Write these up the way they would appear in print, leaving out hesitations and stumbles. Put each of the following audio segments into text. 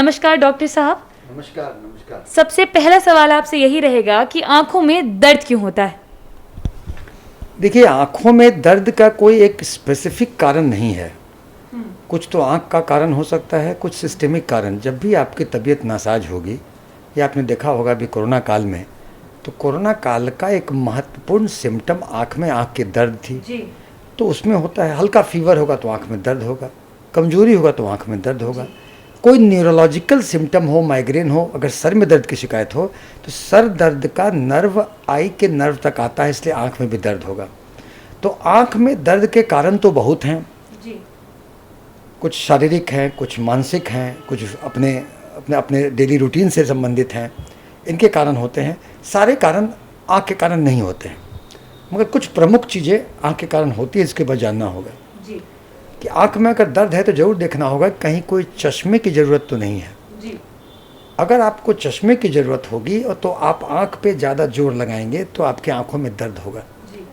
नमस्कार डॉक्टर साहब। नमस्कार नमस्कार। सबसे पहला सवाल आपसे यही रहेगा कि आंखों में दर्द क्यों होता है? देखिए, आँखों में दर्द का कोई एक स्पेसिफिक कारण नहीं है। कुछ तो आँख का कारण हो सकता है, कुछ सिस्टेमिक कारण। जब भी आपकी तबीयत नासाज होगी, या आपने देखा होगा अभी कोरोना काल में, तो कोरोना काल का एक महत्वपूर्ण सिम्टम आँख में आँख की दर्द थी जी। तो उसमें होता है। हल्का फीवर होगा तो आँख में दर्द होगा, कमजोरी होगा तो आँख में दर्द होगा। कोई न्यूरोलॉजिकल सिम्टम हो, माइग्रेन हो, अगर सर में दर्द की शिकायत हो तो सर दर्द का नर्व आई के नर्व तक आता है, इसलिए आँख में भी दर्द होगा। तो आँख में दर्द के कारण तो बहुत हैं जी। कुछ शारीरिक हैं, कुछ मानसिक हैं, कुछ अपने अपने अपने डेली रूटीन से संबंधित हैं, इनके कारण होते हैं। सारे कारण आँख के कारण नहीं होते हैं, मगर कुछ प्रमुख चीज़ें आँख के कारण होती है। इसके बाद जानना होगा जी। कि आँख में अगर दर्द है तो ज़रूर देखना होगा कहीं कोई चश्मे की ज़रूरत तो नहीं है। जी। अगर आपको चश्मे की ज़रूरत होगी और तो आप आँख पे ज़्यादा जोर लगाएंगे तो आपकी आँखों में दर्द होगा। जी।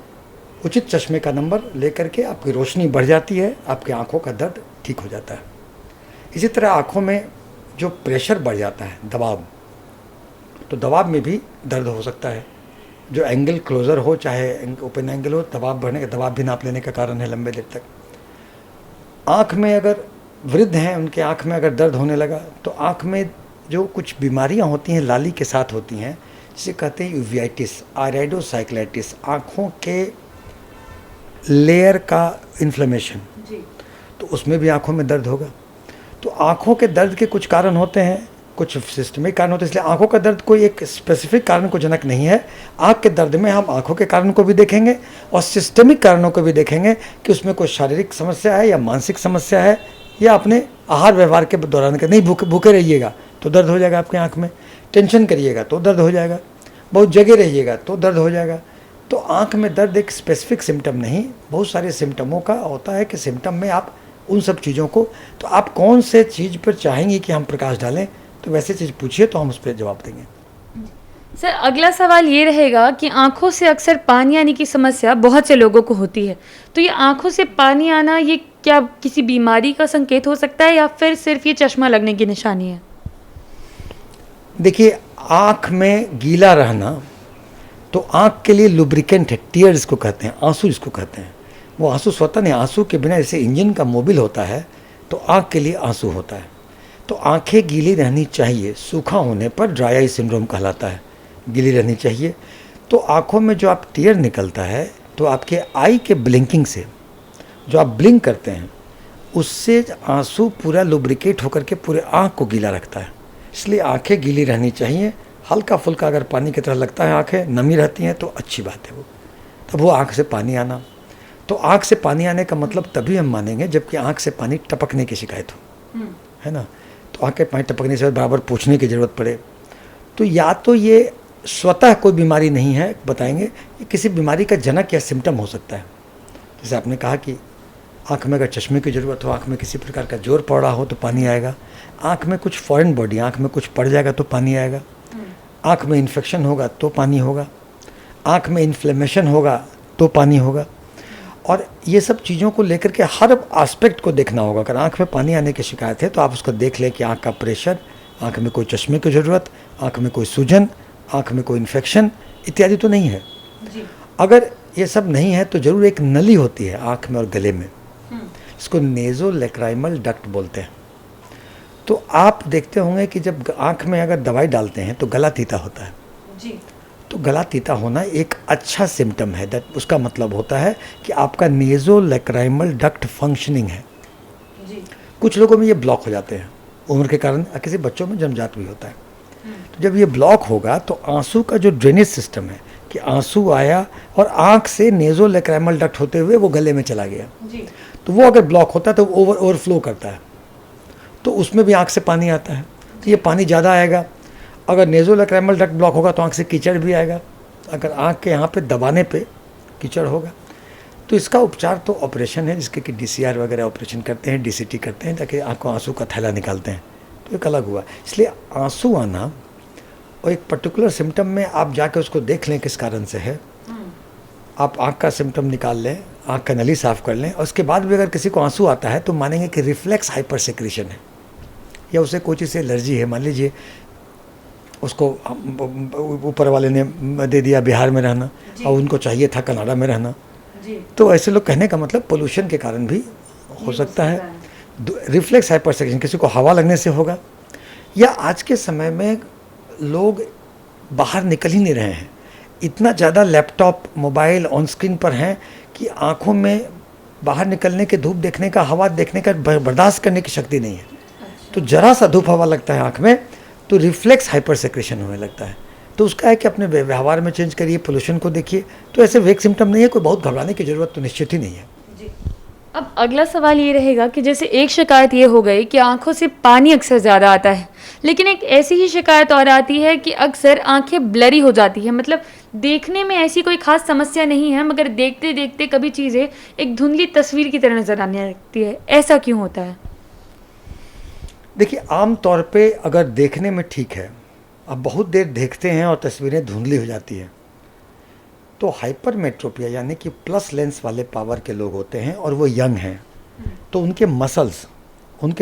उचित चश्मे का नंबर लेकर के आपकी रोशनी बढ़ जाती है, आपकी आँखों का दर्द ठीक हो जाता है। इसी तरह आँखों में जो प्रेशर बढ़ जाता है, दबाव, तो दबाव में भी दर्द हो सकता है। जो एंगल क्लोज़र हो चाहे ओपन एंगल हो, दबाव बढ़ने का, दबाव भी नाप लेने का कारण है लंबे देर तक। आँख में अगर वृद्ध हैं, उनके आँख में अगर दर्द होने लगा तो आँख में जो कुछ बीमारियां होती हैं लाली के साथ होती हैं, जिसे कहते हैं यूवियाइटिस, आयराइडोसाइक्लाइटिस, आँखों के लेयर का इन्फ्लेमेशन, तो उसमें भी आँखों में दर्द होगा। तो आँखों के दर्द के कुछ कारण होते हैं, कुछ सिस्टमिक कारण होते हैं। इसलिए आँखों का दर्द कोई एक स्पेसिफिक कारण को जनक नहीं है। आँख के दर्द में हम आँखों के कारण को भी देखेंगे और सिस्टमिक कारणों को भी देखेंगे कि उसमें कोई शारीरिक समस्या है या मानसिक समस्या है, या अपने आहार व्यवहार के दौरान के नहीं भूखे रहिएगा तो दर्द हो जाएगा आपकी आँख में, टेंशन करिएगा तो दर्द हो जाएगा, बहुत जगे रहिएगा तो दर्द हो जाएगा। तो आँख में दर्द एक स्पेसिफिक सिम्टम नहीं, बहुत सारे सिम्टमों का होता है कि सिम्टम में आप उन सब चीज़ों को, तो आप कौन से चीज़ पर चाहेंगे कि हम प्रकाश डालें, तो वैसे चीज़ पूछिए तो हम उस पर जवाब देंगे। सर, अगला सवाल ये रहेगा कि आंखों से अक्सर पानी आने की समस्या बहुत से लोगों को होती है, तो ये आंखों से पानी आना, ये क्या किसी बीमारी का संकेत हो सकता है या फिर सिर्फ ये चश्मा लगने की निशानी है? देखिए, आँख में गीला रहना तो आँख के लिए लुब्रिकेंट है, टीयर इसको कहते हैं, आंसू इसको कहते हैं। वो आंसू स्वतः नहीं, आंसू के बिना जैसे इंजन का मोबिल होता है तो आँख के लिए आंसू होता है। तो आँखें गीली रहनी चाहिए, सूखा होने पर ड्राई आई सिंड्रोम कहलाता है, गीली रहनी चाहिए। तो आँखों में जो आप टीयर निकलता है तो आपके आई के ब्लिंकिंग से, जो आप ब्लिंक करते हैं उससे आंसू पूरा लुब्रिकेट होकर के पूरे आँख को गीला रखता है, इसलिए आँखें गीली रहनी चाहिए। हल्का फुल्का अगर पानी की तरह लगता है, आँखें नमी रहती हैं तो अच्छी बात है वो, तब वो आँख से पानी आना। तो आँख से पानी आने का मतलब तभी हम मानेंगे जबकि आँख से पानी टपकने की शिकायत हो, है ना। तो आँख के पानी टपकने से बराबर पूछने की ज़रूरत पड़े तो या तो ये स्वतः कोई बीमारी नहीं है, बताएंगे, ये किसी बीमारी का जनक या सिम्टम हो सकता है। जैसे आपने कहा कि आँख में अगर चश्मे की ज़रूरत हो, आँख में किसी प्रकार का जोर पड़ रहा हो तो पानी आएगा, आँख में कुछ फॉरेन बॉडी, आँख में कुछ पड़ जाएगा तो पानी आएगा, आँख में इन्फेक्शन होगा तो पानी होगा, आँख में इन्फ्लेमेशन होगा तो पानी होगा। और ये सब चीज़ों को लेकर के हर एस्पेक्ट को देखना होगा। अगर आँख में पानी आने की शिकायत है तो आप उसको देख लें कि आँख का प्रेशर, आँख में कोई चश्मे की ज़रूरत, आँख में कोई सूजन, आँख में कोई इन्फेक्शन इत्यादि तो नहीं है जी। अगर ये सब नहीं है तो ज़रूर एक नली होती है आँख में और गले में, इसको नेज़ोलैक्राइमल डक्ट बोलते हैं। तो आप देखते होंगे कि जब आँख में अगर दवाई डालते हैं तो गला तीता होता है जी। तो गला तीता होना एक अच्छा सिम्टम है। दैट उसका मतलब होता है कि आपका नेज़ोलैक्राइमल डक्ट फंक्शनिंग है। जी। कुछ लोगों में ये ब्लॉक हो जाते हैं उम्र के कारण, किसी बच्चों में जन्मजात भी होता है। तो जब ये ब्लॉक होगा तो आंसू का जो ड्रेनेज सिस्टम है कि आंसू आया और आँख से नेज़ोलैक्राइमल डक्ट होते हुए वो गले में चला गया, जी। तो वो अगर ब्लॉक होता है तो ओवरफ्लो करता है, तो उसमें भी आँख से पानी आता है। तो ये पानी ज़्यादा आएगा। अगर नेज़ोलैक्राइमल डक्ट ब्लॉक होगा तो आँख से कीचड़ भी आएगा, अगर आँख के यहाँ पे दबाने पे कीचड़ होगा। तो इसका उपचार तो ऑपरेशन है, जिसके कि DCR वगैरह ऑपरेशन करते हैं, DCT करते हैं, ताकि आँख को आंसू का थैला निकालते हैं, तो एक अलग हुआ। इसलिए आंसू आना और एक पर्टिकुलर सिम्टम में आप जाके उसको देख लें किस कारण से है। आप आँख का सिम्टम निकाल लें, आँख का नली साफ़ कर लें, और उसके बाद भी अगर किसी को आंसू आता है तो मानेंगे कि रिफ्लेक्स हाइपर सेक्रेशन है, या उसे कोई चीज़ से एलर्जी है, मान लीजिए उसको ऊपर वाले ने दे दिया बिहार में रहना और उनको चाहिए था कनाडा में रहना, तो ऐसे लोग कहने का मतलब पोल्यूशन के कारण भी हो सकता है। रिफ्लेक्स हाइपरसेक्रेशन किसी को हवा लगने से होगा, या आज के समय में लोग बाहर निकल ही नहीं रहे हैं, इतना ज़्यादा लैपटॉप मोबाइल ऑन स्क्रीन पर हैं कि आँखों में बाहर निकलने के धूप देखने का, हवा देखने का बर्दाश्त करने की शक्ति नहीं है। तो ज़रा सा धूप हवा लगता है आँख में तो रिफ्लेक्स हाइपर सेक्रेशन होने लगता है। तो उसका है कि अपने व्यवहार में चेंज करिए, पोल्यूशन को देखिए। तो ऐसे वेक सिम्टम नहीं है, कोई बहुत घबराने की ज़रूरत तो निश्चित ही नहीं है। अब अगला सवाल ये रहेगा कि जैसे एक शिकायत ये हो गई कि आंखों से पानी अक्सर ज़्यादा आता है, लेकिन एक ऐसी ही शिकायत और आती है कि अक्सर आंखें ब्लरी हो जाती है, मतलब देखने में ऐसी कोई खास समस्या नहीं है मगर देखते देखते कभी चीज़ें एक धुंधली तस्वीर की तरह नज़र आने लगती है, ऐसा क्यों होता है? देखिए, आम तौर पे अगर देखने में ठीक है, अब बहुत देर देखते हैं और तस्वीरें धुंधली हो जाती है, तो हाइपरमेट्रोपिया यानी कि प्लस लेंस वाले पावर के लोग होते हैं और वो यंग हैं, तो उनके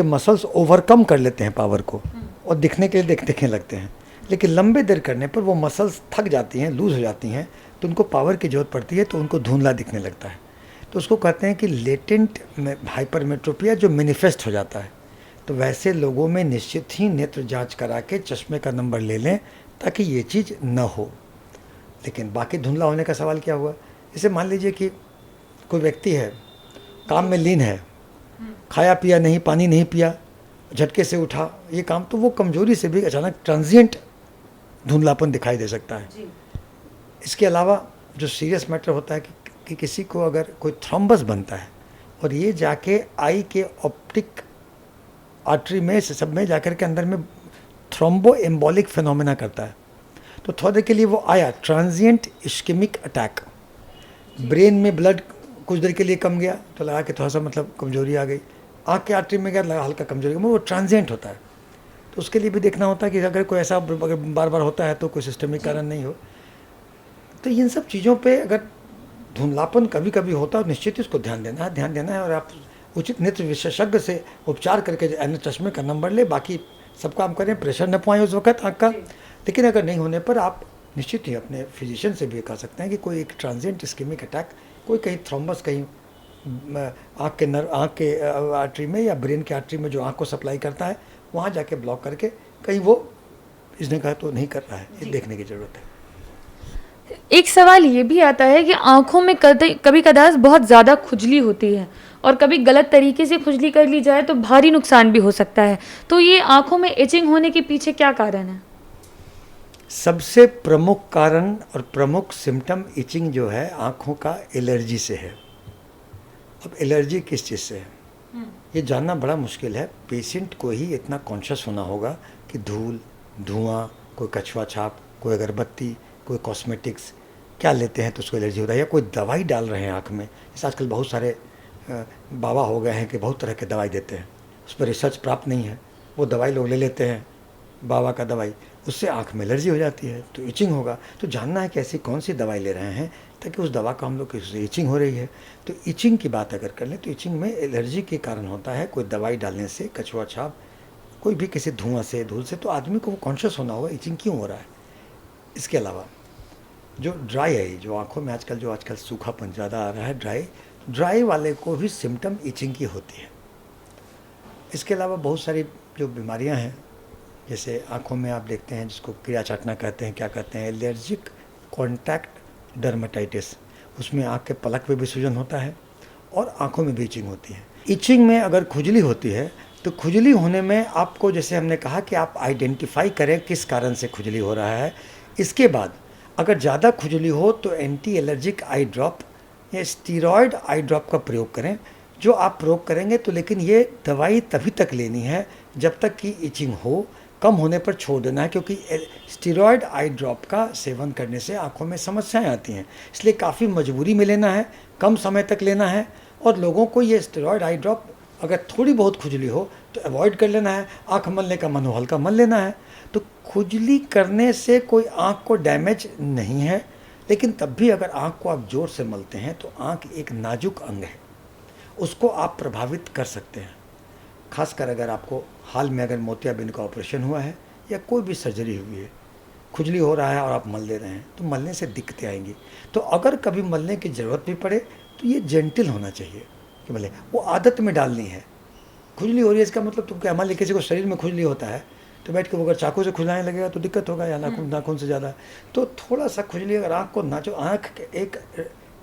मसल्स ओवरकम कर लेते हैं पावर को और दिखने के लिए देखने लगते हैं। लेकिन लंबे देर करने पर वो मसल्स थक जाती हैं, लूज़ हो जाती हैं, तो उनको पावर की ज़रूरत पड़ती है, तो उनको धुंधला दिखने लगता है। तो उसको कहते हैं कि लेटेंट हाइपरमेट्रोपिया जो मैनिफेस्ट हो जाता है। तो वैसे लोगों में निश्चित ही नेत्र जांच करा के चश्मे का नंबर ले लें ताकि ये चीज़ न हो। लेकिन बाकी धुंधला होने का सवाल क्या हुआ? जैसे मान लीजिए कि कोई व्यक्ति है, काम में लीन है, खाया पिया नहीं, पानी नहीं पिया, झटके से उठा ये काम, तो वो कमजोरी से भी अचानक ट्रांजिएंट धुंधलापन दिखाई दे सकता है। इसके अलावा जो सीरियस मैटर होता है कि किसी को अगर कोई थ्रोम्बस बनता है और ये जाके आई के ऑप्टिक आर्टरी में से सब में जाकर के अंदर में थ्रोम्बो एम्बोलिक फिनोमेना करता है, तो थोड़ी देर के लिए वो आया ट्रांजिएंट इश्केमिक अटैक, ब्रेन में ब्लड कुछ देर के लिए कम गया तो लगा कि थोड़ा सा मतलब कमजोरी आ गई, आँख के आर्टरी में गया लगा हल्का कमजोरी, वो ट्रांजिएंट होता है। तो उसके लिए भी देखना होता है कि अगर कोई ऐसा अगर बार बार होता है तो कोई सिस्टमिक कारण नहीं हो। तो इन सब चीज़ों पे अगर धुंधलापन कभी कभी होता है, निश्चित इसको ध्यान देना है और आप उचित नेत्र विशेषज्ञ से उपचार करके चश्मे का नंबर ले, बाकी सब काम करें, प्रेशर न पाएँ उस वक्त आँख का। लेकिन अगर नहीं होने पर आप निश्चित ही अपने फिजिशियन से भी कह सकते हैं कि कोई एक ट्रांजिएंट इस्केमिक अटैक, कोई कहीं थ्रोम्बस कहीं आँख के आर्टरी में या ब्रेन के आर्टरी में जो आँख को सप्लाई करता है वहाँ जाके ब्लॉक करके कहीं वो इसने कहा तो नहीं कर रहा है, ये देखने की ज़रूरत है। एक सवाल ये भी आता है कि आंखों में कभी कदार बहुत ज़्यादा खुजली होती है और कभी गलत तरीके से खुजली कर ली जाए तो भारी नुकसान भी हो सकता है, तो ये आंखों में इचिंग होने के पीछे क्या कारण है? सबसे प्रमुख कारण और प्रमुख सिम्टम इचिंग जो है आँखों का एलर्जी से है। अब एलर्जी किस चीज़ से है ये जानना बड़ा मुश्किल है। पेशेंट को ही इतना कॉन्शियस होना होगा कि धूल, धुआं, कोई कछुआ छाप, कोई अगरबत्ती, कोई कॉस्मेटिक्स क्या लेते हैं तो उसको एलर्जी होता है, या कोई दवाई डाल रहे हैं आँख में। जैसे आजकल बहुत सारे बाबा हो गए हैं कि बहुत तरह के दवाई देते हैं, उस पर रिसर्च प्राप्त नहीं है, वो दवाई लोग ले लेते हैं, बाबा का दवाई, उससे आँख में एलर्जी हो जाती है तो इचिंग होगा। तो जानना है कि ऐसी कौन सी दवाई ले रहे हैं ताकि उस दवा का हम लोग किसी इचिंग हो रही है। तो इचिंग की बात अगर कर लें तो इचिंग में एलर्जी के कारण होता है, कोई दवाई डालने से, कछुआ छाप, कोई भी किसी धुआं से, धूल से, तो आदमी को वो कॉन्शियस होना होगा इचिंग क्यों हो रहा है। इसके अलावा जो ड्राई है, जो आँखों में आजकल सूखापन ज़्यादा आ रहा है, ड्राई वाले को भी सिम्टम इचिंग की होती है। इसके अलावा बहुत सारी जो बीमारियाँ हैं, जैसे आँखों में आप देखते हैं जिसको कीड़ा चाटना कहते हैं, क्या कहते हैं, एलर्जिक कॉन्टैक्ट डर्मेटाइटिस, उसमें आँख के पलक पे भी सूजन होता है और आँखों में भी इचिंग होती है। इचिंग में अगर खुजली होती है तो खुजली होने में आपको, जैसे हमने कहा कि आप आइडेंटिफाई करें किस कारण से खुजली हो रहा है। इसके बाद अगर ज़्यादा खुजली हो तो एंटी एलर्जिक आई ड्रॉप या स्टीरॉयड आई ड्रॉप का प्रयोग करें, जो आप प्रयोग करेंगे तो, लेकिन ये दवाई तभी तक लेनी है जब तक कि इचिंग हो, कम होने पर छोड़ देना है, क्योंकि स्टीरॉयड आई ड्रॉप का सेवन करने से आंखों में समस्याएं आती हैं, इसलिए काफ़ी मजबूरी में लेना है, कम समय तक लेना है। और लोगों को ये स्टीरॉयड आई ड्रॉप अगर थोड़ी बहुत खुजली हो तो अवॉइड कर लेना है, आँख मलने का मन हो हल्का मल लेना है। तो खुजली करने से कोई आँख को डैमेज नहीं है, लेकिन तब भी अगर आँख को आप जोर से मलते हैं तो आँख एक नाजुक अंग है, उसको आप प्रभावित कर सकते हैं। खासकर अगर आपको हाल में अगर मोतियाबिंद का ऑपरेशन हुआ है या कोई भी सर्जरी हुई है, खुजली हो रहा है और आप मल दे रहे हैं, तो मलने से दिक्कतें आएंगी। तो अगर कभी मलने की ज़रूरत भी पड़े तो ये जेंटल होना चाहिए कि मले, वो आदत में डालनी है। खुजली हो रही है इसका मतलब तो क्या, मान लीजिए किसी को शरीर में खुजली होता है तो बैठ के वो अगर चाकू से खुजलाने लगेगा तो दिक्कत होगा, या नाखून से ज़्यादा। तो थोड़ा सा खुजली, अगर आँख को नाचो, आँख एक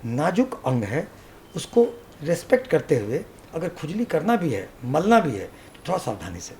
नाजुक अंग है, उसको रेस्पेक्ट करते हुए अगर खुजली करना भी है, मलना भी है, तो थोड़ा सावधानी से।